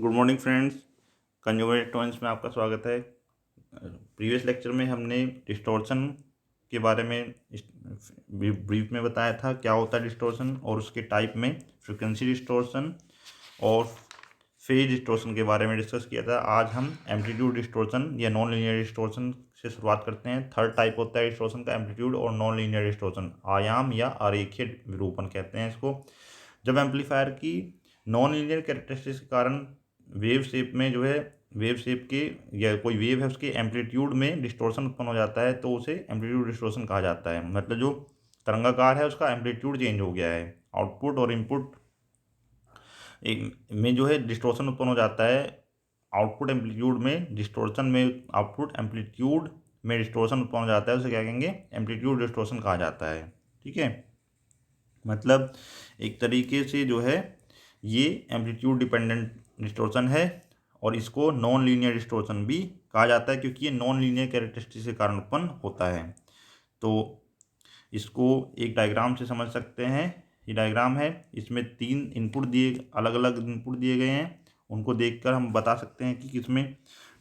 Good morning friends, consumer electronics में आपका स्वागत है। प्रीवियस लेक्चर में हमने डिस्टॉर्शन के बारे में ब्रीफ में बताया था क्या होता है डिस्टॉर्शन, और उसके टाइप में फ्रीक्वेंसी डिस्टॉर्शन और फेज डिस्टॉर्शन के बारे में डिस्कस किया था। आज हम एम्पलीट्यूड डिस्टॉर्शन या नॉन लीनियर डिस्टॉर्शन से शुरुआत करते हैं। थर्ड टाइप होता है डिस्टॉर्शन का एम्पलीट्यूड और नॉन लीनियर डिस्टॉर्शन, आयाम या आरेखीय विरूपण कहते हैं इसको। जब एम्पलीफायर की नॉन लीनियर कैरेक्टरिस्टिक्स के कारण वेव शेप में वेव शेप के या कोई वेव है उसके एम्पलीट्यूड में डिस्टॉर्शन उत्पन्न हो जाता है, तो उसे एम्पलीट्यूड डिस्टॉर्शन कहा जाता है। मतलब जो तरंगाकार है उसका एम्पलीट्यूड चेंज हो गया है, आउटपुट और इनपुट में डिस्टॉर्शन उत्पन्न हो जाता है। आउटपुट एम्पलीट्यूड में डिस्टॉर्शन में आउटपुट एम्पलीट्यूड में डिस्टॉर्शन उत्पन्न हो जाता है, उसे क्या कहेंगे? एम्पलीट्यूड डिस्टॉर्शन कहा जाता है। ठीक है, मतलब एक तरीके से ये एम्पलीट्यूड डिपेंडेंट डिस्टॉर्शन है, और इसको नॉन लीनियर डिस्टॉर्शन भी कहा जाता है क्योंकि ये नॉन लीनियर कैरेक्टरिस्टिक्स के कारण उत्पन्न होता है। तो इसको एक डायग्राम से समझ सकते हैं। ये डायग्राम है, इसमें अलग अलग इनपुट दिए गए हैं। उनको देखकर हम बता सकते हैं कि किसमें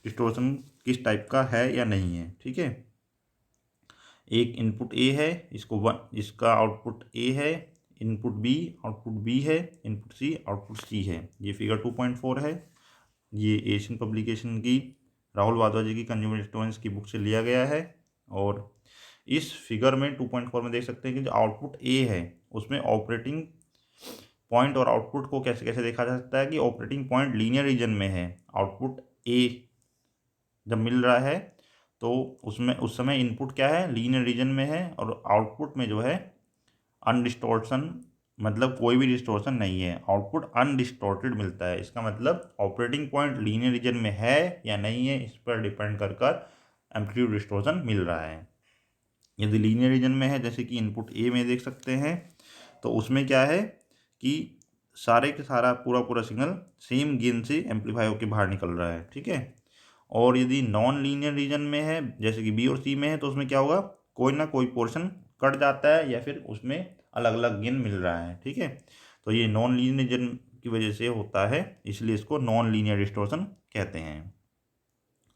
डिस्टॉर्शन किस टाइप का है या नहीं है। ठीक है, एक इनपुट ए है, इसका आउटपुट ए है, इनपुट बी आउटपुट बी है, इनपुट सी आउटपुट सी है। ये फिगर 2.4 है। ये एशियन पब्लिकेशन की राहुल वाधवा जी की कंज्यूमर इलेक्ट्रॉनिक्स की बुक से लिया गया है। और इस फिगर में 2.4 में देख सकते हैं कि जो आउटपुट ए है उसमें ऑपरेटिंग पॉइंट और आउटपुट को कैसे कैसे देखा जा सकता है कि ऑपरेटिंग पॉइंट लीनियर रीजन में है। आउटपुट ए जब मिल रहा है तो उसमें उस समय इनपुट क्या है? लीनियर रीजन में है, और आउटपुट में अनडिस्टॉर्शन, मतलब कोई भी डिस्टॉर्शन नहीं है, आउटपुट अनडिस्टॉर्टेड मिलता है। इसका मतलब ऑपरेटिंग पॉइंट लीनियर रीजन में है या नहीं है, इस पर डिपेंड कर एम्पलीट्यूड डिस्टॉर्शन मिल रहा है। यदि लीनियर रीजन में है, जैसे कि इनपुट ए में देख सकते हैं, तो उसमें क्या है कि सारे के सारा पूरा सिग्नल सेम गेन से एम्पलीफाई होकर बाहर निकल रहा है। ठीक है, और यदि नॉन लीनियर रीजन में है, जैसे कि बी और सी में है, तो उसमें क्या होगा? कोई ना कोई पोर्शन कट जाता है या फिर उसमें अलग अलग गेन मिल रहा है। ठीक है, तो ये नॉन लीनियर रीजन की वजह से होता है, इसलिए इसको नॉन लीनियर डिस्टॉर्शन कहते हैं।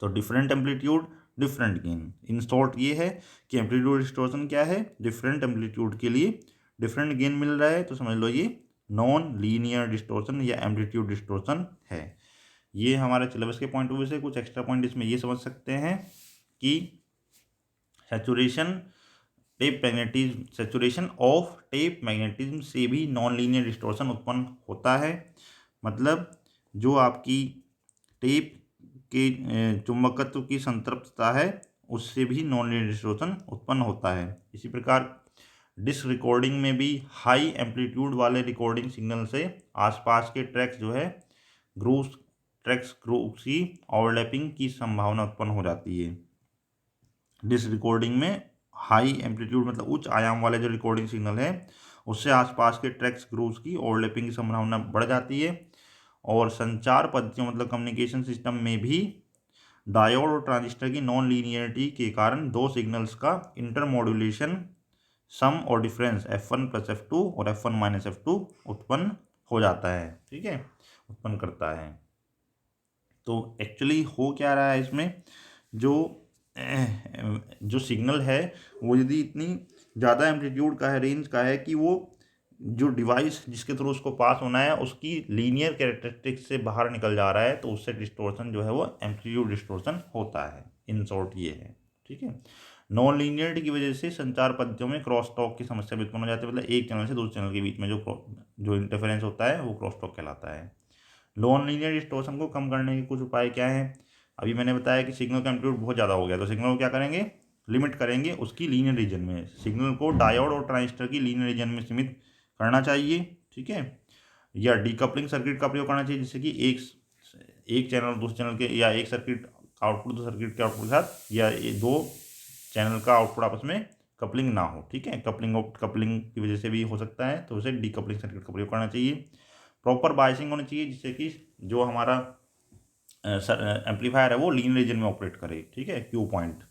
तो different amplitude different gain, in short ये है कि एम्पलीट्यूड डिस्टॉर्शन क्या है? डिफरेंट एम्पलीट्यूड के लिए डिफरेंट गेन मिल रहा है, तो समझ लो ये नॉन लीनियर डिस्टॉर्शन या एम्पलीट्यूड डिस्टॉर्शन है। ये हमारे सिलेबस के पॉइंट ऑफ व्यू से कुछ एक्स्ट्रा पॉइंट इसमें ये समझ सकते हैं कि सैचुरेशन ऑफ टेप मैग्नेटिज्म से भी नॉन लीनियर डिस्टॉर्शन उत्पन्न होता है। मतलब जो आपकी टेप के चुंबकत्व की संतृप्तता है, उससे भी नॉन लीनियर डिस्टॉर्शन उत्पन्न होता है। इसी प्रकार डिस्क रिकॉर्डिंग में भी हाई एम्पलीट्यूड वाले रिकॉर्डिंग सिग्नल से आसपास के ट्रैक्स ग्रुप्स की ओवरलैपिंग की संभावना उत्पन्न हो जाती है। डिस्क रिकॉर्डिंग में हाई एम्पलीट्यूड मतलब उच्च आयाम वाले जो रिकॉर्डिंग सिग्नल है, उससे आसपास के ट्रैक्स ग्रुप्स की ओवरलैपिंग की संभावना बढ़ जाती है। और संचार पद्धतियों मतलब कम्युनिकेशन सिस्टम में भी डायोड और ट्रांजिस्टर की नॉन लीनियरिटी के कारण दो सिग्नल्स का इंटरमॉड्यूलेशन, सम और डिफरेंस F1 + F2 और F1 - F2 उत्पन्न हो जाता है। ठीक है, उत्पन्न करता है। तो एक्चुअली हो क्या रहा है इसमें, जो सिग्नल है वो यदि इतनी ज़्यादा एम्पलीट्यूड का है, रेंज का है, कि वो जो डिवाइस जिसके थ्रू उसको पास होना है उसकी लीनियर कैरेक्टरिस्टिक्स से बाहर निकल जा रहा है, तो उससे डिस्टॉर्शन वो एम्पलीट्यूड डिस्टॉर्शन होता है। इन शॉर्ट ये है। ठीक है, नॉन लीनियरिटी की वजह से संचार पद्धतियों में क्रॉस टॉक की समस्या भी उत्पन्न हो जाती है। मतलब एक चैनल से दूसरे चैनल के बीच में जो इंटरफेरेंस होता है वो क्रॉस टॉक कहलाता है। नॉन लीनियर डिस्टॉर्शन को कम करने के कुछ उपाय क्या हैं? अभी मैंने बताया कि सिग्नल का एम्पलीट्यूड बहुत ज़्यादा हो गया, तो सिग्नल को क्या करेंगे? लिमिट करेंगे उसकी लीनियर रीजन में। सिग्नल को डायोड और ट्रांजिस्टर की लीनियर रीजन में सीमित करना चाहिए। ठीक है, या डीकपलिंग सर्किट का प्रयोग करना चाहिए, जिससे कि एक चैनल दूसरे चैनल के, या एक सर्किट आउटपुट दूसरे सर्किट के आउटपुट के साथ, या ये दो चैनल का आउटपुट आपस में कपलिंग ना हो। ठीक है, कपलिंग की वजह से भी हो सकता है, तो उसे डीकपलिंग सर्किट का प्रयोग करना चाहिए। प्रॉपर बाइसिंग होनी चाहिए, जिससे कि जो हमारा एम्पलीफायर है वो लीनियर रीजन में ऑपरेट करे। ठीक है, क्यू पॉइंट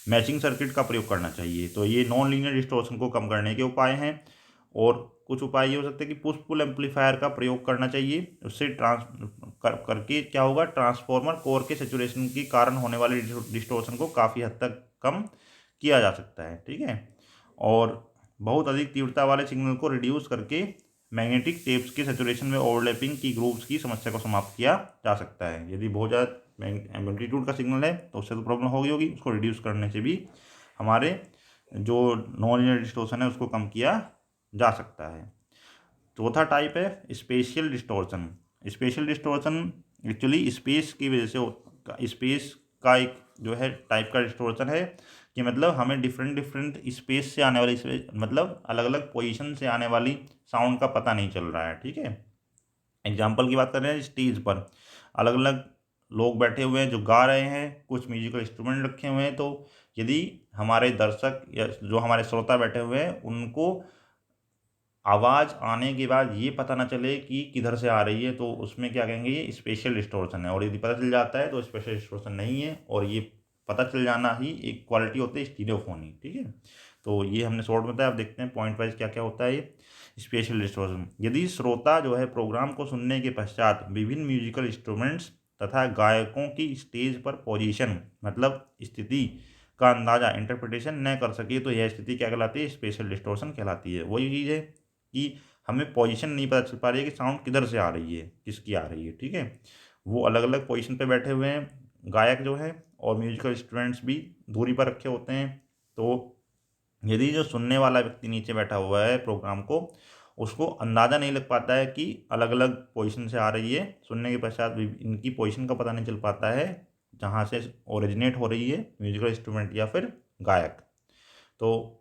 मैचिंग सर्किट का प्रयोग करना चाहिए। तो ये नॉन लीनियर डिस्टॉर्शन को कम करने के उपाय हैं। और कुछ उपाय ये हो सकते हैं कि पुश पुल एम्पलीफायर का प्रयोग करना चाहिए। उससे करके क्या होगा, ट्रांसफॉर्मर कोर के सैचुरेशन के कारण होने वाले डिस्टॉर्शन को काफ़ी हद तक कम किया जा सकता है। ठीक है, और बहुत अधिक तीव्रता वाले सिग्नल को रिड्यूस करके मैग्नेटिक टेप्स के सैचुरेशन में ओवरलैपिंग की ग्रुप्स की समस्या को समाप्त किया जा सकता है। यदि बहुत ज़्यादा एम्पलीट्यूड का सिग्नल है तो उससे तो प्रॉब्लम होगी, उसको रिड्यूस करने से भी हमारे जो नॉन लीनियर डिस्टॉर्शन है उसको कम किया जा सकता है। चौथा टाइप है spatial distortion. Spatial distortion actually space की वजह से, स्पेस का एक जो है टाइप का डिस्टॉर्शन है कि मतलब हमें डिफरेंट डिफरेंट स्पेस से आने वाली, मतलब अलग अलग पोजीशन से आने वाली साउंड का पता नहीं चल रहा है। ठीक है, एग्जाम्पल की बात कर रहे हैं, स्टेज पर अलग अलग लोग बैठे हुए हैं जो गा रहे हैं, कुछ म्यूजिकल इंस्ट्रूमेंट रखे हुए हैं, तो यदि हमारे दर्शक या जो हमारे श्रोता बैठे हुए हैं उनको आवाज़ आने के बाद ये पता ना चले कि किधर से आ रही है, तो उसमें क्या कहेंगे, ये स्पेशल डिस्टॉर्शन है। और यदि पता चल जाता है तो स्पेशल डिस्टॉर्शन नहीं है, और ये पता चल जाना ही एक क्वालिटी होती है स्टीरियोफोनी। ठीक है, तो ये हमने शॉर्ट में बताया। अब देखते हैं पॉइंट वाइज क्या क्या होता है ये स्पेशल डिस्टॉर्शन। यदि श्रोता जो है प्रोग्राम को सुनने के पश्चात विभिन्न म्यूजिकल इंस्ट्रूमेंट्स तथा गायकों की स्टेज पर पोजीशन, मतलब स्थिति का अंदाजा, इंटरप्रिटेशन न कर सके, तो यह स्थिति क्या कहलाती है, स्पेशल डिस्टॉर्शन कहलाती है। वही चीज़ है कि हमें पोजीशन नहीं पता चल पा रही है कि साउंड किधर से आ रही है, किसकी आ रही है। ठीक है, वो अलग अलग पोजीशन पे बैठे हुए हैं गायक जो है, और म्यूजिकल इंस्ट्रूमेंट्स भी दूरी पर रखे होते हैं। तो यदि जो सुनने वाला व्यक्ति नीचे बैठा हुआ है प्रोग्राम को, उसको अंदाज़ा नहीं लग पाता है कि अलग अलग पोजीशन से आ रही है, सुनने के पश्चात भी इनकी पोजीशन का पता नहीं चल पाता है जहाँ से ओरिजिनेट हो रही है म्यूजिकल इंस्ट्रूमेंट या फिर गायक। तो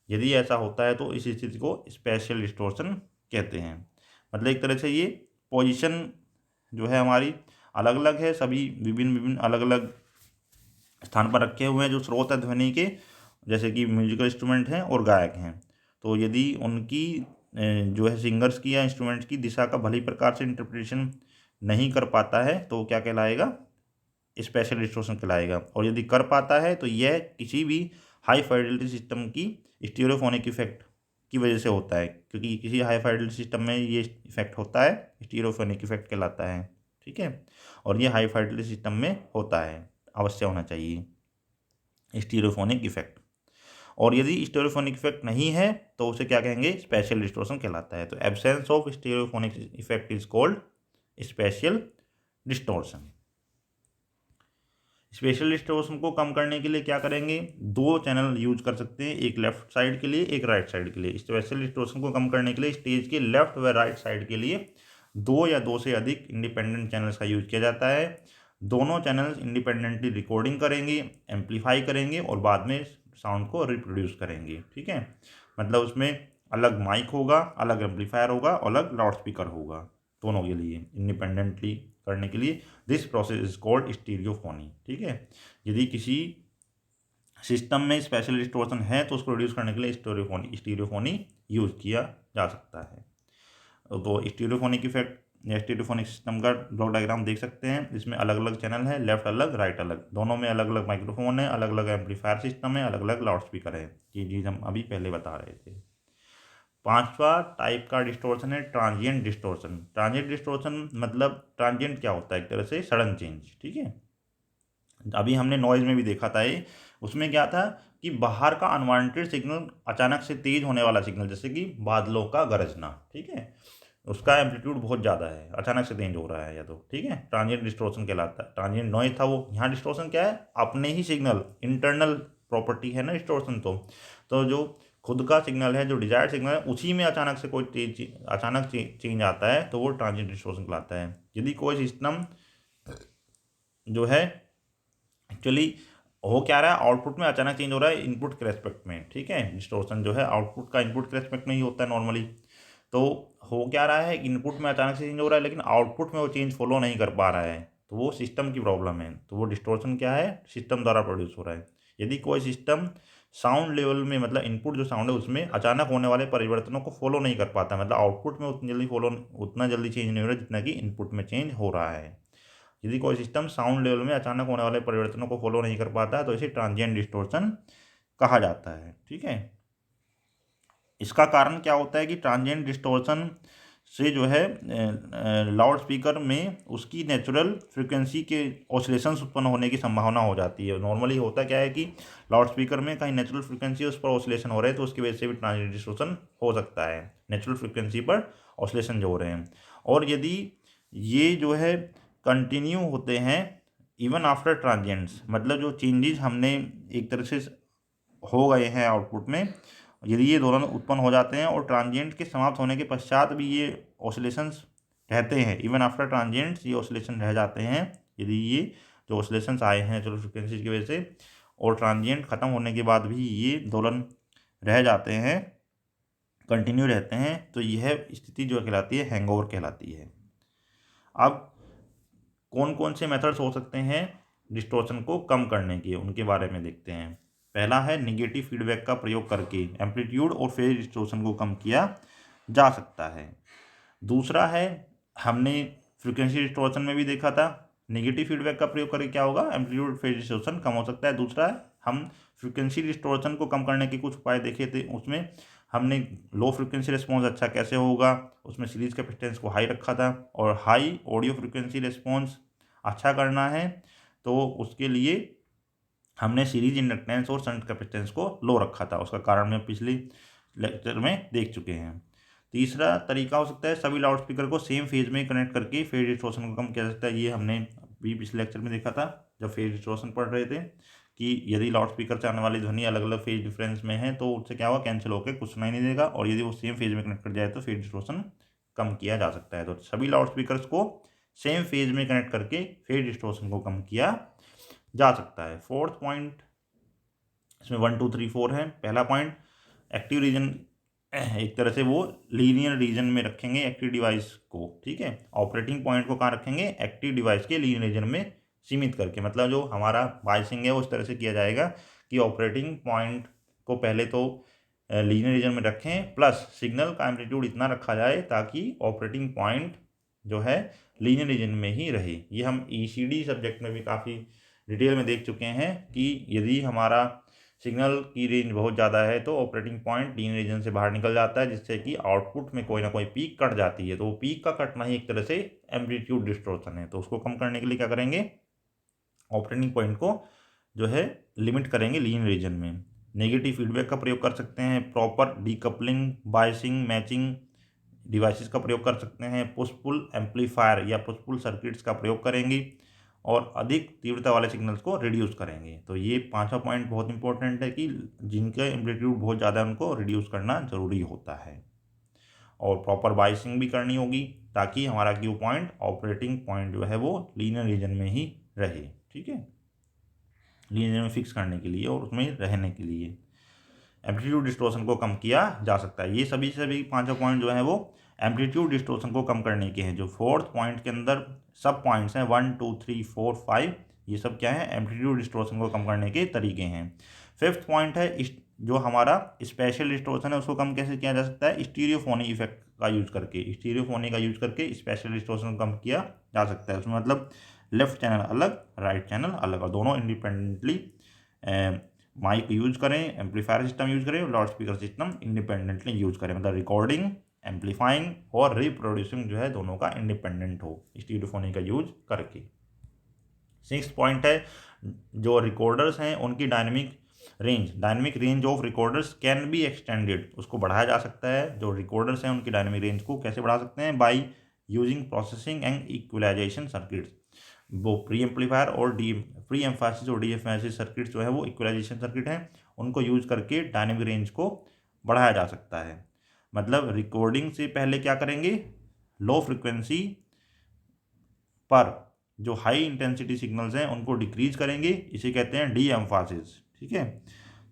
यदि ऐसा होता है तो इस स्थिति को स्पेशल डिस्टॉर्शन कहते हैं। मतलब एक तरह से ये पोजीशन जो है हमारी अलग अलग है, सभी विभिन्न विभिन्न अलग अलग स्थान पर रखे हुए हैं जो स्रोत है ध्वनि के, जैसे कि म्यूजिकल इंस्ट्रूमेंट हैं और गायक हैं। तो यदि उनकी जो है सिंगर्स की या इंस्ट्रूमेंट्स की दिशा का भली प्रकार से इंटरप्रिटेशन नहीं कर पाता है तो क्या कहलाएगा, स्पेशल डिस्टॉर्शन कहलाएगा। और यदि कर पाता है तो यह किसी भी हाई फाइडेलिटी सिस्टम की स्टीरियोफोनिक इफेक्ट की वजह से होता है, क्योंकि किसी हाई फाइडेलिटी सिस्टम में ये इफेक्ट होता है, स्टीरियोफोनिक इफेक्ट कहलाता है। ठीक है, और ये हाई फाइडेलिटी सिस्टम में होता है, अवश्य होना चाहिए स्टीरियोफोनिक इफेक्ट। और यदि स्टीरियोफोनिक इफेक्ट नहीं है तो उसे क्या कहेंगे, स्पेशल डिस्टॉर्शन कहलाता है। तो absence of stereophonic effect is called special distortion. Special distortion को कम करने के लिए क्या करेंगे, दो चैनल यूज कर सकते हैं, एक लेफ्ट साइड के लिए, एक राइट साइड के लिए। स्पेशल डिस्टॉर्शन को कम करने के लिए स्टेज के लेफ्ट व राइट साइड के लिए दो या दो से अधिक इंडिपेंडेंट चैनल्स का यूज किया जाता है। दोनों चैनल्स इंडिपेंडेंटली रिकॉर्डिंग करेंगे, एम्पलीफाई करेंगे और बाद में साउंड को रिप्रोड्यूस करेंगे। ठीक है, मतलब उसमें अलग माइक होगा, अलग एम्पलीफायर होगा और अलग लाउड स्पीकर होगा, दोनों के लिए इंडिपेंडेंटली करने के लिए। This process is called stereophony. ठीक है, यदि किसी सिस्टम में स्पेशल डिस्टॉर्शन है तो उसको रिड्यूस करने के लिए स्टीरियोफोनी यूज किया जा सकता है। तो स्टीरियोफोनिक इफेक्ट या स्टीरियोफोनिक सिस्टम का ब्लॉक डायग्राम देख सकते हैं, इसमें अलग अलग चैनल है, लेफ्ट अलग राइट अलग, दोनों में अलग अलग माइक्रोफोन है, अलग अलग एम्पलीफायर सिस्टम है, अलग अलग लाउड स्पीकर है। ये चीज़ हम अभी पहले बता रहे थे। पांचवा टाइप का डिस्टॉर्शन है ट्रांजिएंट डिस्टॉर्शन। ट्रांजिएंट डिस्टॉर्शन मतलब ट्रांजिएंट क्या होता है, एक तरह से सडन चेंज। ठीक है, अभी हमने नॉइज में भी देखा था ये, उसमें क्या था कि बाहर का अनवांटेड सिग्नल अचानक से तेज होने वाला सिग्नल, जैसे कि बादलों का गरजना। ठीक है, उसका एम्पलीट्यूड बहुत ज़्यादा है, अचानक से चेंज हो रहा है या तो, ठीक है, ट्रांजिएंट डिस्टॉर्शन कहलाता है। ट्रांजिएंट नॉइज था वो, यहाँ डिस्टॉर्शन क्या है, अपने ही सिग्नल, इंटरनल प्रॉपर्टी है ना डिस्टॉर्शन। तो जो खुद का सिग्नल है, जो डिजायर्ड सिग्नल है, उसी में अचानक से कोई अचानक चेंज आता है तो वो ट्रांजिएंट डिस्टॉर्शन कहलाता है। यदि कोई सिस्टम जो है एक्चुअली हो क्या रहा है, आउटपुट में अचानक चेंज हो रहा है इनपुट के रेस्पेक्ट में। ठीक है, डिस्टॉर्शन जो है आउटपुट का इनपुट के रेस्पेक्ट में ही होता है नॉर्मली। तो हो क्या रहा है, इनपुट में अचानक से चेंज हो रहा है लेकिन आउटपुट में वो चेंज फॉलो नहीं कर पा रहा है, तो वो सिस्टम की प्रॉब्लम है। तो वो डिस्टॉर्शन क्या है, सिस्टम द्वारा प्रोड्यूस हो रहा है। यदि कोई सिस्टम साउंड लेवल में, मतलब इनपुट जो साउंड है उसमें अचानक होने वाले परिवर्तनों को फॉलो नहीं कर पाता, मतलब आउटपुट में उतना जल्दी चेंज नहीं हो रहा जितना कि इनपुट में चेंज हो रहा है। यदि कोई सिस्टम साउंड लेवल में अचानक होने वाले परिवर्तनों को फॉलो नहीं कर पाता है तो इसे ट्रांजिएंट डिस्टॉर्शन कहा जाता है। ठीक है, इसका कारण क्या होता है कि ट्रांजिएंट डिस्टॉर्शन से जो है लाउड स्पीकर में उसकी नेचुरल फ्रिक्वेंसी के ऑसिलेशंस उत्पन्न होने की संभावना हो जाती है। नॉर्मली होता क्या है कि लाउड स्पीकर में कहीं नेचुरल फ्रिक्वेंसी उस पर ऑसिलेशन हो रहे हैं तो उसकी वजह से भी ट्रांजिएंट डिस्टॉर्शन हो सकता है, नेचुरल फ्रिक्वेंसी पर ऑसिलेशन जो हो रहे हैं। और यदि ये जो है कंटिन्यू होते हैं इवन आफ्टर ट्रांजिएंट्स, मतलब जो चेंजेस हमने एक तरह से हो गए हैं आउटपुट में, यदि ये दोनों उत्पन्न हो जाते हैं और ट्रांजिएंट के समाप्त होने के पश्चात भी ये ऑसिलेशंस रहते हैं, इवन आफ्टर ट्रांजिएंट्स ये ऑसिलेशन रह जाते हैं, यदि ये जो ऑसिलेशंस आए हैं चलो फ्रिक्वेंसी की वजह से और ट्रांजिएंट ख़त्म होने के बाद भी ये दोलन रह जाते हैं, कंटिन्यू रहते हैं, तो यह स्थिति जो कहलाती है हैंगओवर कहलाती है। अब कौन कौन से मेथड्स हो सकते हैं डिस्टॉर्शन को कम करने के, उनके बारे में देखते हैं। पहला है निगेटिव फीडबैक का प्रयोग करके एम्पलीट्यूड और फेज डिस्टॉर्शन को कम किया जा सकता है। दूसरा है, हमने फ्रीक्वेंसी डिस्टॉर्शन में भी देखा था, निगेटिव फीडबैक का प्रयोग करके क्या होगा, एम्पलीट्यूड फेज डिस्टॉर्शन कम हो सकता है। दूसरा है, हम फ्रीक्वेंसी डिस्टॉर्शन को कम करने के कुछ उपाय देखे थे, उसमें हमने लो फ्रीक्वेंसी रिस्पॉन्स अच्छा कैसे होगा, उसमें सीरीज कैपेसिटेंस को हाई रखा था, और हाई ऑडियो फ्रीक्वेंसी रिस्पॉन्स अच्छा करना है तो उसके लिए हमने सीरीज इंडक्टेंस और शंट कैपेसिटेंस को लो रखा था, उसका कारण मैं पिछले लेक्चर में देख चुके हैं। तीसरा तरीका हो सकता है सभी लाउड स्पीकर को सेम फेज में कनेक्ट करके फेज डिस्टॉर्शन को कम किया जा सकता है। ये हमने भी पिछले लेक्चर में देखा था जब फेज डिस्टॉर्शन पढ़ रहे थे कि यदि लाउड स्पीकर से आने वाली ध्वनि अलग अलग फेज डिफरेंस में है तो उससे क्या होगा, कैंसिल होकर कुछ सुनाई नहीं देगा, और यदि वो सेम फेज में कनेक्ट कर जाए तो फेज डिस्टॉर्शन कम किया जा सकता है। तो सभी लाउड स्पीकर्स को सेम फेज में कनेक्ट करके फेज डिस्टॉर्शन को कम किया जा सकता है। फोर्थ पॉइंट, इसमें 1 2 3 4 है। पहला पॉइंट, एक्टिव रीजन, एक तरह से वो लीनियर रीजन में रखेंगे एक्टिव डिवाइस को, ठीक है। ऑपरेटिंग पॉइंट को कहाँ रखेंगे, एक्टिव डिवाइस के लीनियर रीजन में सीमित करके, मतलब जो हमारा बायसिंग है वो इस तरह से किया जाएगा कि ऑपरेटिंग पॉइंट को पहले तो लीनियर रीजन में रखें, प्लस सिग्नल का एम्पलीट्यूड इतना रखा जाए ताकि ऑपरेटिंग पॉइंट जो है लीनियर रीजन में ही रहे। ये हम ECD सब्जेक्ट में भी काफ़ी डिटेल में देख चुके हैं कि यदि हमारा सिग्नल की रेंज बहुत ज़्यादा है तो ऑपरेटिंग पॉइंट लीनियर रीजन से बाहर निकल जाता है, जिससे कि आउटपुट में कोई ना कोई पीक कट जाती है। तो वो पीक का कटना ही एक तरह से एम्पलीट्यूड डिस्टॉर्शन है। तो उसको कम करने के लिए क्या करेंगे, ऑपरेटिंग पॉइंट को जो है लिमिट करेंगे लीनियर रीजन में। नेगेटिव फीडबैक का प्रयोग कर सकते हैं, proper decoupling, biasing, matching devices का प्रयोग कर सकते हैं, पुश पुल एम्पलीफायर या पुश पुल सर्किट्स का प्रयोग करेंगे और अधिक तीव्रता वाले सिग्नल्स को रिड्यूस करेंगे। तो ये पांचवा पॉइंट बहुत इंपॉर्टेंट है कि जिनका एम्पलीट्यूड बहुत ज़्यादा है उनको रिड्यूस करना ज़रूरी होता है, और प्रॉपर बायसिंग भी करनी होगी ताकि हमारा क्यू पॉइंट, ऑपरेटिंग पॉइंट जो है वो लीनियर रीजन में ही रहे, ठीक है, लीनियर में फिक्स करने के लिए और उसमें रहने के लिए एम्पलीट्यूड डिस्टॉर्शन को कम किया जा सकता है। ये सभी पांचों पॉइंट जो है वो एम्पलीट्यूड डिस्टॉर्शन को कम करने के हैं। जो फोर्थ पॉइंट के अंदर सब पॉइंट्स हैं 1 2 3 4 5, ये सब क्या है, एम्पलीट्यूड डिस्टॉर्शन को कम करने के तरीके हैं। फिफ्थ पॉइंट है जो हमारा स्पेशल डिस्टॉर्शन है उसको कम कैसे किया जा सकता है, स्टीरियोफोनी इफेक्ट का यूज करके, स्टीरियोफोनी का यूज करके स्पेशल डिस्टॉर्शन को कम किया जा सकता है। उसमें मतलब लेफ्ट चैनल अलग, राइट चैनल अलग, और दोनों इंडिपेंडेंटली माइक यूज करें, एम्पलीफायर सिस्टम यूज करें, और loud speaker system independently use करें, मतलब रिकॉर्डिंग, एम्पलीफाइंग और रिप्रोड्यूसिंग जो है दोनों का इंडिपेंडेंट हो स्टीरियोफोनी का यूज करके। सिक्स्थ पॉइंट है, जो रिकॉर्डर्स हैं उनकी dynamic range of recorders can be extended, उसको बढ़ाया जा सकता है। जो रिकॉर्डर्स हैं उनकी डायनेमिक रेंज को कैसे बढ़ा सकते हैं, by using processing and equalisation circuits. वो प्री एम्पलीफायर और प्री एम्फासिस और डी एम्फासिस सर्किट्स जो है वो इक्वलाइजेशन सर्किट हैं, उनको यूज करके डायनेमिक रेंज को बढ़ाया जा सकता है। मतलब रिकॉर्डिंग से पहले क्या करेंगे, लो फ्रिक्वेंसी पर जो हाई इंटेंसिटी सिग्नल्स हैं उनको डिक्रीज करेंगे, इसे कहते हैं डी एम्फासिस, ठीक है।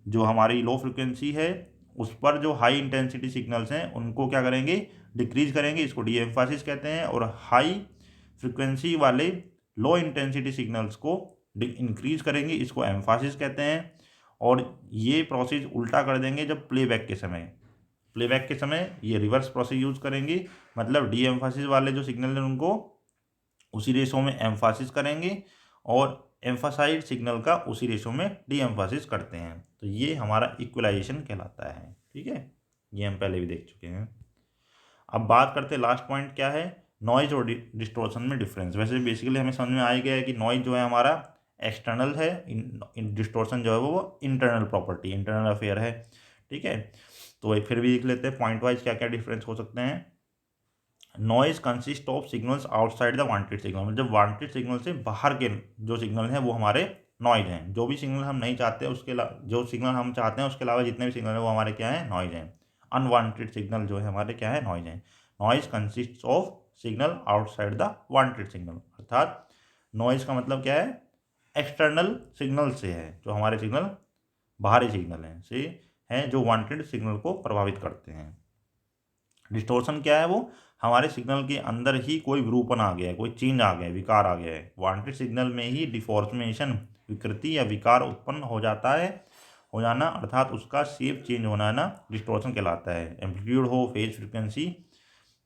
जो हमारी लो फ्रिक्वेंसी है उस पर जो हाई इंटेंसिटी सिग्नल्स हैं उनको क्या करेंगे, डिक्रीज करेंगे, इसको डी एम्फासिस कहते हैं। और हाई फ्रिक्वेंसी वाले लो इंटेंसिटी सिग्नल्स को इंक्रीज करेंगे, इसको एम्फासिस कहते हैं। और ये प्रोसेस उल्टा कर देंगे जब प्लेबैक के समय ये रिवर्स प्रोसेस यूज करेंगे, मतलब डी एम्फासिस वाले जो सिग्नल हैं उनको उसी रेशो में एम्फासिस करेंगे और एम्फासाइड सिग्नल का उसी रेशो में डी एम्फासिस करते हैं। तो ये हमारा इक्वलाइजेशन कहलाता है, ठीक है। ये हम पहले भी देख चुके हैं। अब बात करते हैं लास्ट पॉइंट क्या है, नॉइज और डिस्टोर्शन में डिफरेंस। वैसे बेसिकली हमें समझ में आ ही गया है कि नॉइज जो है हमारा एक्सटर्नल है, डिस्टोर्शन जो है वो इंटरनल प्रॉपर्टी, इंटरनल अफेयर है। ठीक है, तो एक फिर भी देख लेते हैं पॉइंट वाइज क्या क्या डिफरेंस हो सकते हैं। Noise consist of signals outside the wanted signal, मतलब वांटेड सिग्नल से बाहर के जो सिग्नल हैं वो हमारे नॉइज हैं। जो भी सिग्नल हम नहीं चाहते उसके जो सिग्नल हम चाहते हैं उसके अलावा जितने भी सिग्नल हैं वो हमारे क्या है, नॉइज हैं। अनवांटेड सिग्नल जो है हमारे क्या है, नॉइज हैं। Noise consist of signal outside the wanted signal, अर्थात नॉइज का मतलब क्या है, एक्सटर्नल सिग्नल से है, जो हमारे सिग्नल बाहरी सिग्नल हैं से हैं जो वांटेड सिग्नल को प्रभावित करते हैं। डिस्टोर्शन क्या है, वो हमारे सिग्नल के अंदर ही कोई विरूपण आ गया है, कोई चेंज आ गया है, विकार आ गया है। वांटेड सिग्नल में ही डिफॉर्मेशन, विकृति या विकार उत्पन्न हो जाता है, हो जाना, अर्थात उसका शेप चेंज होना ना डिस्टोर्शन कहलाता है। एम्पलीट्यूड हो, फेज, फ्रिक्वेंसी,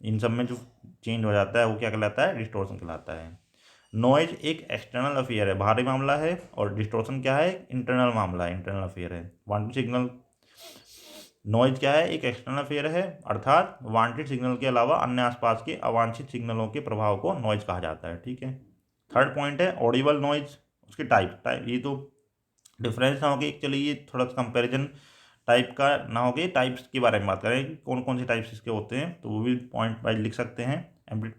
इन सब में जो चेंज हो जाता है वो क्या कहलाता है, डिस्टोर्शन कहलाता है। नॉइज एक एक्सटर्नल अफेयर है, बाहरी मामला है, और डिस्टोर्शन क्या है, इंटरनल मामला है, इंटरनल अफेयर है। वांटेड सिग्नल, नॉइज क्या है, एक एक्सटर्नल अफेयर है, अर्थात वांटेड सिग्नल के अलावा अन्य आसपास के अवांछित सिग्नलों के प्रभाव को नॉइज कहा जाता है। ठीक है, थर्ड पॉइंट है ऑडिबल नॉइज, उसके टाइप ये तो डिफरेंस ना हो गई, चलिए ये थोड़ा सा कंपैरिजन टाइप का ना हो गई, टाइप्स के बारे में बात करें कि कौन कौन से टाइप्स इसके होते हैं, तो वो भी पॉइंट वाइज लिख सकते हैं।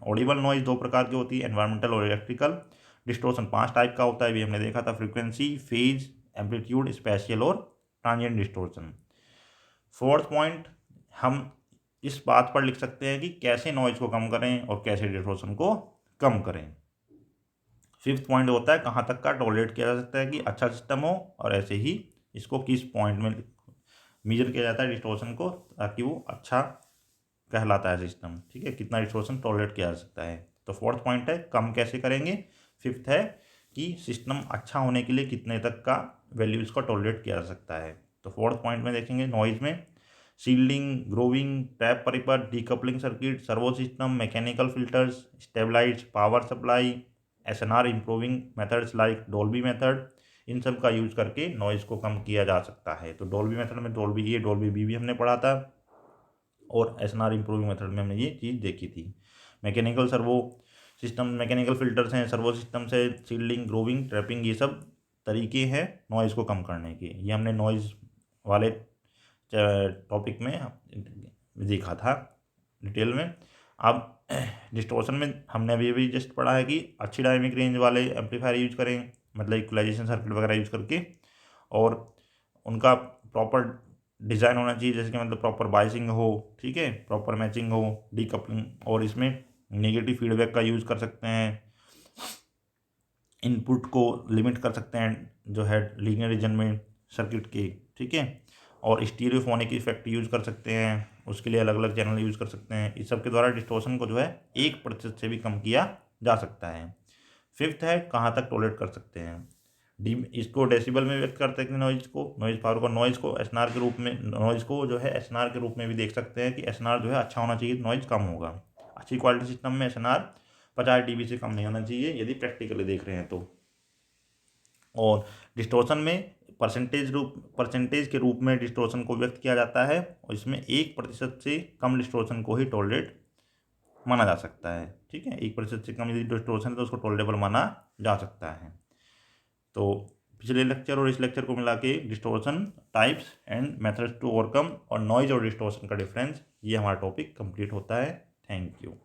ऑडिबल नॉइज दो प्रकार की होती है, एनवायरमेंटल और इलेक्ट्रिकल। डिस्टोर्शन 5 टाइप का होता है, भी हमने देखा था, फ्रीक्वेंसी, फेज, एम्पलीट्यूड, स्पेशियल और ट्रांजिएंट डिस्टोर्शन। फोर्थ पॉइंट, हम इस बात पर लिख सकते हैं कि कैसे नॉइज को कम करें और कैसे डिस्टोर्शन को कम करें। फिफ्थ पॉइंट होता है कहाँ तक का टॉलरेट किया जा सकता है कि अच्छा सिस्टम हो, और ऐसे ही इसको किस पॉइंट में मेजर किया जाता है डिस्टोर्शन को, ताकि वो अच्छा कहलाता है सिस्टम। ठीक है, कितना डिस्टोर्शन टॉलरेट किया जा सकता है। तो फोर्थ पॉइंट है कम कैसे करेंगे। फिफ्थ है कि सिस्टम अच्छा होने के लिए कितने तक का वैल्यू इसका टॉलरेट किया जा सकता है। तो फोर्थ पॉइंट में देखेंगे नॉइज में शील्डिंग, ग्रोविंग, टैप परिपथ, decoupling circuit, servo system, mechanical filters, stabilize, power supply, SNR improving methods like Dolby method, इन सब का यूज करके नॉइज़ को कम किया जा सकता है। तो डोल्बी मेथड में डोल्बी ए, डोल्बी बी भी हमने पढ़ा था, और एसएनआर इम्प्रूविंग मेथड में हमने ये चीज़ देखी थी। Mechanical servo system, mechanical filters हैं, सर्वो सिस्टम से शील्डिंग, ग्रोविंग, ट्रैपिंग, ये सब तरीके हैं नॉइज़ को कम करने के। ये हमने नॉइज़ वाले टॉपिक में देखा था डिटेल में। अब डिस्टोर्शन में हमने अभी जस्ट पढ़ा है कि अच्छी डायनेमिक रेंज वाले एम्पलीफायर यूज करें, मतलब इक्वलाइजेशन सर्किट वगैरह यूज करके, और उनका प्रॉपर डिज़ाइन होना चाहिए, जैसे कि मतलब प्रॉपर बाइसिंग हो, ठीक है, प्रॉपर मैचिंग हो, डीकपलिंग, और इसमें नेगेटिव फीडबैक का यूज़ कर सकते हैं, इनपुट को लिमिट कर सकते हैं जो है लीनियर रीजन में सर्किट के। ठीक है, और स्टीरियोफोनिक इफेक्ट यूज़ कर सकते हैं, उसके लिए अलग अलग चैनल यूज़ कर सकते हैं। इस सब के द्वारा डिस्टोर्शन को जो है 1% से भी कम किया जा सकता है। फिफ्थ है कहाँ तक टॉलरेट कर सकते हैं। डी इसको डेसिबल में व्यक्त करते हैं नॉइज को, नॉइज पावर को, नॉइज को एसएनआर के रूप में, नॉइज को जो है एसएनआर के रूप में भी देख सकते हैं कि एसएनआर जो है अच्छा होना चाहिए, नॉइज कम होगा। अच्छी क्वालिटी सिस्टम में एसएनआर 50 dB से कम नहीं होना चाहिए यदि प्रैक्टिकली देख रहे हैं तो। और डिस्टोर्शन में परसेंटेज के रूप में डिस्टोर्शन को व्यक्त किया जाता है, और इसमें 1% से कम डिस्टोर्शन को ही टॉलरेट माना जा सकता है। ठीक है, 1% से कम यदि डिस्टोर्शन है तो उसको टॉलरेबल माना जा सकता है। तो पिछले लेक्चर और इस लेक्चर को मिला के distortion types and methods to overcome और नॉइज और डिस्टोर्शन का डिफरेंस, ये हमारा टॉपिक कंप्लीट होता है। Thank you.